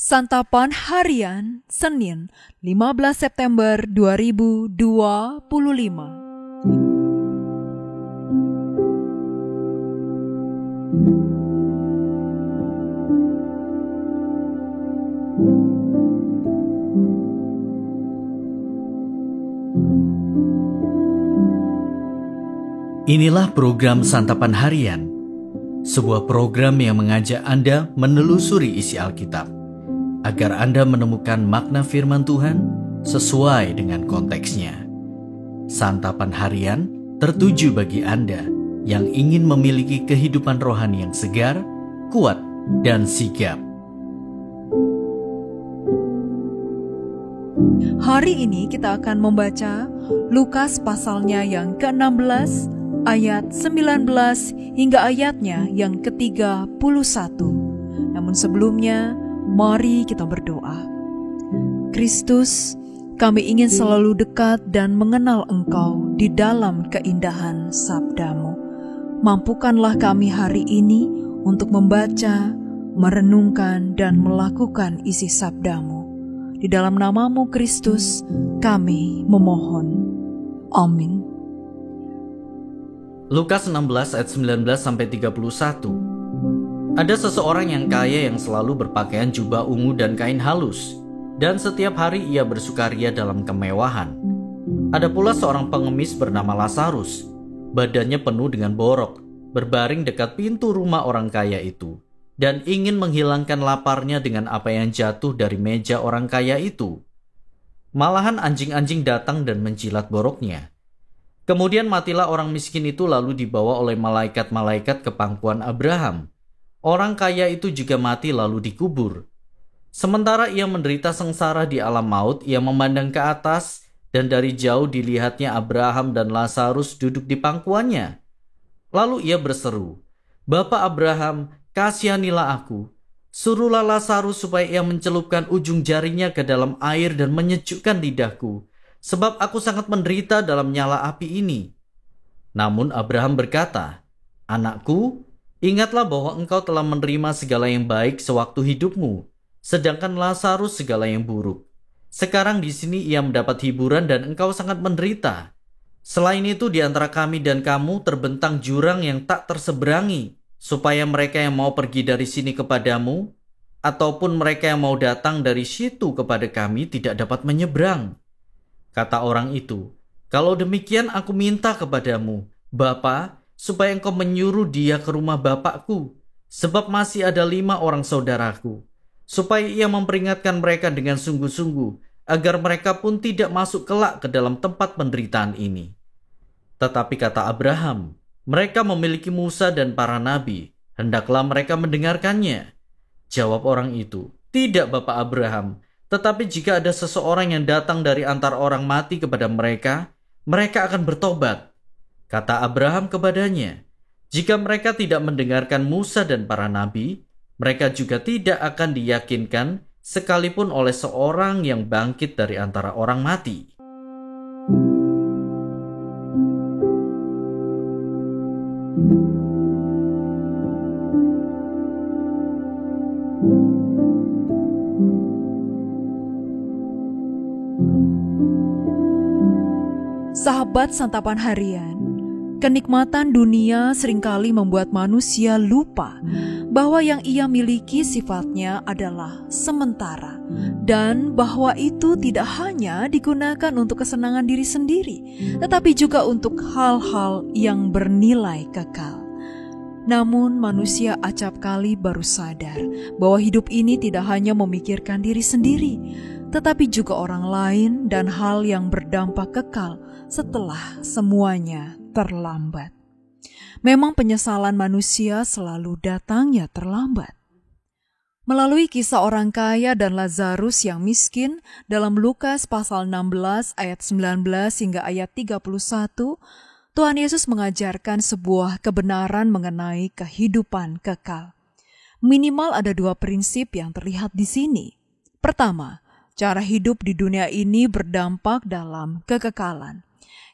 Santapan Harian Senin 15 September 2025. Inilah program Santapan Harian, sebuah program yang mengajak Anda menelusuri isi Alkitab, agar Anda menemukan makna firman Tuhan sesuai dengan konteksnya. Santapan Harian tertuju bagi Anda yang ingin memiliki kehidupan rohani yang segar, kuat, dan sigap. Hari ini kita akan membaca Lukas pasalnya yang ke-16, ayat 19 hingga ayatnya yang ke-31. Namun sebelumnya, mari kita berdoa. Kristus, kami ingin selalu dekat dan mengenal Engkau di dalam keindahan sabda-Mu. Mampukanlah kami hari ini untuk membaca, merenungkan, dan melakukan isi sabda-Mu. Di dalam nama-Mu Kristus, kami memohon. Amin. Lukas 16 ayat 19-31. Ada seseorang yang kaya yang selalu berpakaian jubah ungu dan kain halus, dan setiap hari ia bersukaria dalam kemewahan. Ada pula seorang pengemis bernama Lazarus, badannya penuh dengan borok, berbaring dekat pintu rumah orang kaya itu, dan ingin menghilangkan laparnya dengan apa yang jatuh dari meja orang kaya itu. Malahan anjing-anjing datang dan menjilat boroknya. Kemudian matilah orang miskin itu lalu dibawa oleh malaikat-malaikat ke pangkuan Abraham. Orang kaya itu juga mati lalu dikubur. Sementara ia menderita sengsara di alam maut, ia memandang ke atas dan dari jauh dilihatnya Abraham dan Lazarus duduk di pangkuannya. Lalu ia berseru, "Bapa Abraham, kasihanilah aku. Suruhlah Lazarus supaya ia mencelupkan ujung jarinya ke dalam air dan menyejukkan lidahku. Sebab aku sangat menderita dalam nyala api ini." Namun Abraham berkata, "Anakku, ingatlah bahwa engkau telah menerima segala yang baik sewaktu hidupmu, sedangkan Lazarus segala yang buruk. Sekarang di sini ia mendapat hiburan dan engkau sangat menderita. Selain itu di antara kami dan kamu terbentang jurang yang tak terseberangi, supaya mereka yang mau pergi dari sini kepadamu, ataupun mereka yang mau datang dari situ kepada kami tidak dapat menyeberang." Kata orang itu, "Kalau demikian aku minta kepadamu, Bapa, supaya engkau menyuruh dia ke rumah bapakku, sebab masih ada 5 orang saudaraku, supaya ia memperingatkan mereka dengan sungguh-sungguh, agar mereka pun tidak masuk kelak ke dalam tempat penderitaan ini." Tetapi kata Abraham, "Mereka memiliki Musa dan para nabi, hendaklah mereka mendengarkannya." Jawab orang itu, "Tidak, Bapak Abraham. Tetapi jika ada seseorang yang datang dari antara orang mati kepada mereka, mereka akan bertobat." Kata Abraham kepadanya, "Jika mereka tidak mendengarkan Musa dan para nabi, mereka juga tidak akan diyakinkan sekalipun oleh seorang yang bangkit dari antara orang mati." Sahabat Santapan Harian, kenikmatan dunia seringkali membuat manusia lupa bahwa yang ia miliki sifatnya adalah sementara, dan bahwa itu tidak hanya digunakan untuk kesenangan diri sendiri, tetapi juga untuk hal-hal yang bernilai kekal. Namun manusia acap kali baru sadar bahwa hidup ini tidak hanya memikirkan diri sendiri, tetapi juga orang lain dan hal yang berdampak kekal setelah semuanya terlambat. Memang penyesalan manusia selalu datangnya terlambat. Melalui kisah orang kaya dan Lazarus yang miskin dalam Lukas pasal 16 ayat 19 hingga ayat 31, Tuhan Yesus mengajarkan sebuah kebenaran mengenai kehidupan kekal. Minimal ada 2 prinsip yang terlihat di sini. Pertama, cara hidup di dunia ini berdampak dalam kekekalan.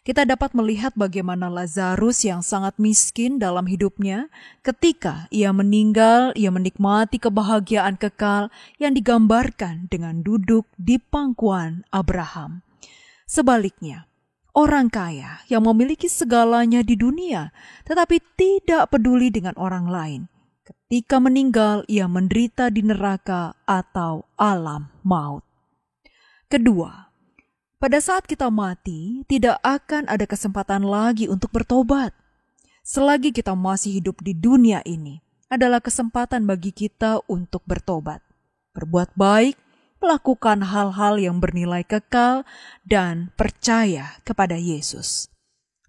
Kita dapat melihat bagaimana Lazarus yang sangat miskin dalam hidupnya, ketika ia meninggal, ia menikmati kebahagiaan kekal yang digambarkan dengan duduk di pangkuan Abraham. Sebaliknya, orang kaya yang memiliki segalanya di dunia, tetapi tidak peduli dengan orang lain, ketika meninggal ia menderita di neraka atau alam maut. Kedua, pada saat kita mati, tidak akan ada kesempatan lagi untuk bertobat. Selagi kita masih hidup di dunia ini, adalah kesempatan bagi kita untuk bertobat, berbuat baik, melakukan hal-hal yang bernilai kekal, dan percaya kepada Yesus.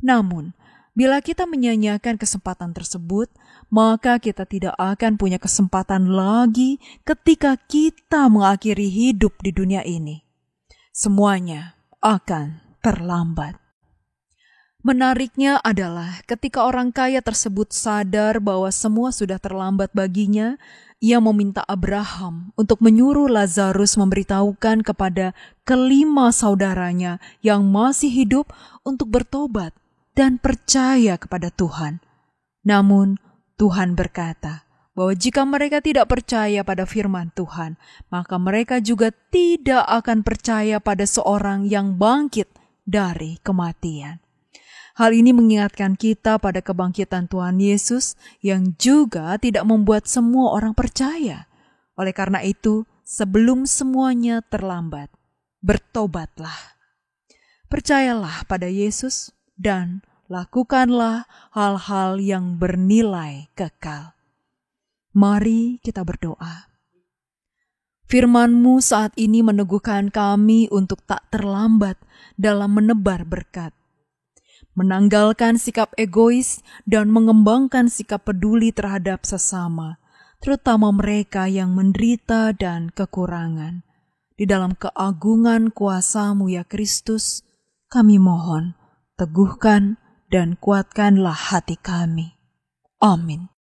Namun, bila kita menyanyiakan kesempatan tersebut, maka kita tidak akan punya kesempatan lagi ketika kita mengakhiri hidup di dunia ini. Semuanya akan terlambat. Menariknya adalah ketika orang kaya tersebut sadar bahwa semua sudah terlambat baginya, ia meminta Abraham untuk menyuruh Lazarus memberitahukan kepada kelima saudaranya yang masih hidup untuk bertobat dan percaya kepada Tuhan. Namun Tuhan berkata bahwa jika mereka tidak percaya pada firman Tuhan, maka mereka juga tidak akan percaya pada seorang yang bangkit dari kematian. Hal ini mengingatkan kita pada kebangkitan Tuhan Yesus yang juga tidak membuat semua orang percaya. Oleh karena itu, sebelum semuanya terlambat, bertobatlah. Percayalah pada Yesus dan lakukanlah hal-hal yang bernilai kekal. Mari kita berdoa. Firman-Mu saat ini meneguhkan kami untuk tak terlambat dalam menebar berkat, menanggalkan sikap egois dan mengembangkan sikap peduli terhadap sesama, terutama mereka yang menderita dan kekurangan. Di dalam keagungan kuasa-Mu ya Kristus, kami mohon, teguhkan dan kuatkanlah hati kami. Amin.